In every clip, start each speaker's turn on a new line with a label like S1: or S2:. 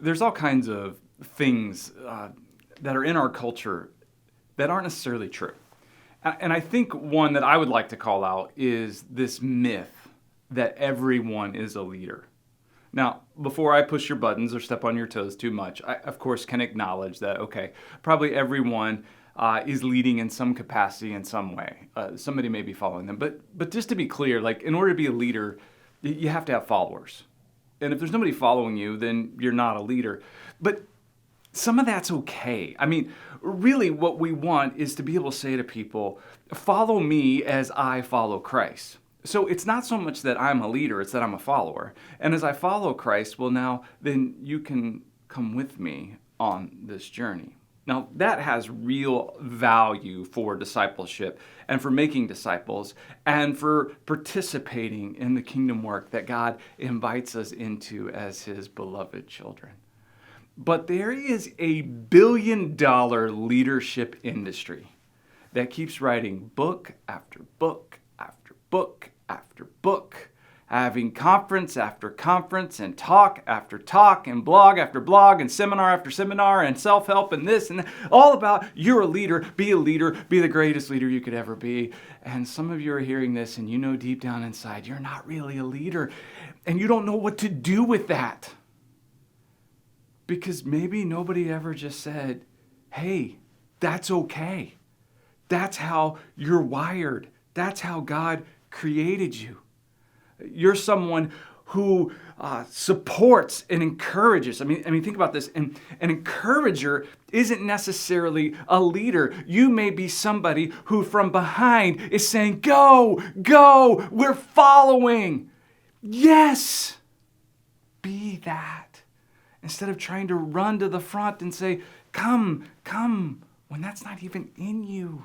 S1: there's all kinds of things that are in our culture that aren't necessarily true. And I think one that I would like to call out is this myth that everyone is a leader. Now, before I push your buttons or step on your toes too much, I, of course, can acknowledge that, okay, probably everyone is leading in some capacity in some way. Somebody may be following them. But just to be clear, like in order to be a leader, you have to have followers. And if there's nobody following you, then you're not a leader. But some of that's okay. I mean, really what we want is to be able to say to people, follow me as I follow Christ. So it's not so much that I'm a leader, it's that I'm a follower. And as I follow Christ, well now, then you can come with me on this journey. Now, that has real value for discipleship and for making disciples and for participating in the kingdom work that God invites us into as his beloved children. But there is a billion-dollar leadership industry that keeps writing book after book after book after book, having conference after conference and talk after talk and blog after blog and seminar after seminar and self-help and this and that, all about you're a leader, be the greatest leader you could ever be. And some of you are hearing this and you know deep down inside you're not really a leader and you don't know what to do with that. Because maybe nobody ever just said, hey, that's okay. That's how you're wired. That's how God created you. You're someone who supports and encourages. I mean, think about this. An encourager isn't necessarily a leader. You may be somebody who from behind is saying, go, go, we're following. Yes, be that. Instead of trying to run to the front and say, come, when that's not even in you.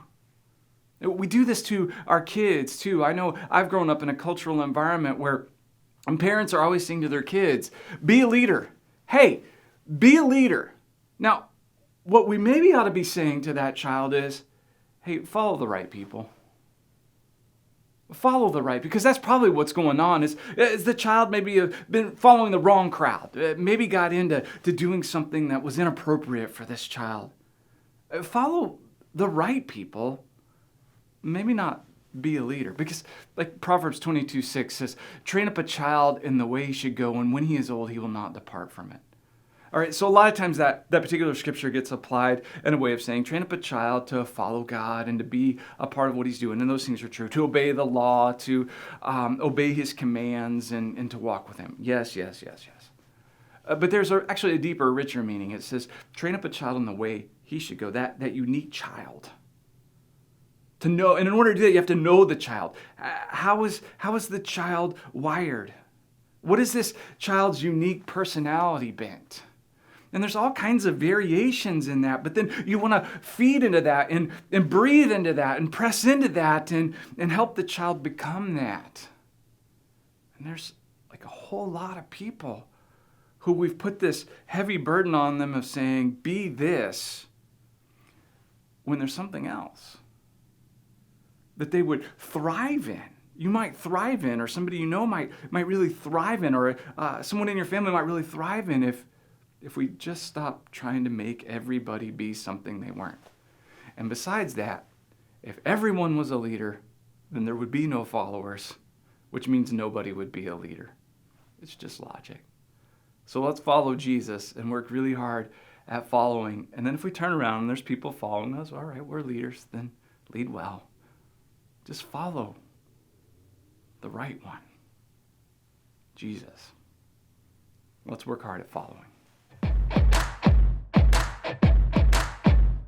S1: We do this to our kids too. I know I've grown up in a cultural environment where parents are always saying to their kids, be a leader. Hey, be a leader. Now, what we maybe ought to be saying to that child is, hey, follow the right people. Follow the right, because that's probably what's going on is the child maybe have been following the wrong crowd, maybe got into doing something that was inappropriate for this child. Follow the right people, maybe not be a leader, because like Proverbs 22:6 says, train up a child in the way he should go, and when he is old, he will not depart from it. All right, so a lot of times that particular scripture gets applied in a way of saying, train up a child to follow God and to be a part of what he's doing. And those things are true. To obey the law, to obey his commands, and to walk with him. Yes. But there's actually a deeper, richer meaning. It says, train up a child in the way he should go, that unique child. To know, and in order to do that, you have to know the child. How is the child wired? What is this child's unique personality bent? And there's all kinds of variations in that, but then you want to feed into that and breathe into that and press into that and help the child become that. And there's like a whole lot of people who we've put this heavy burden on them of saying, be this, when there's something else that they would thrive in. You might thrive in, or somebody you know might really thrive in, or someone in your family might really thrive in if we just stop trying to make everybody be something they weren't. And besides that, if everyone was a leader, then there would be no followers, which means nobody would be a leader. It's just logic. So let's follow Jesus and work really hard at following. And then if we turn around and there's people following us, all right, we're leaders, then lead well. Just follow the right one, Jesus. Let's work hard at following.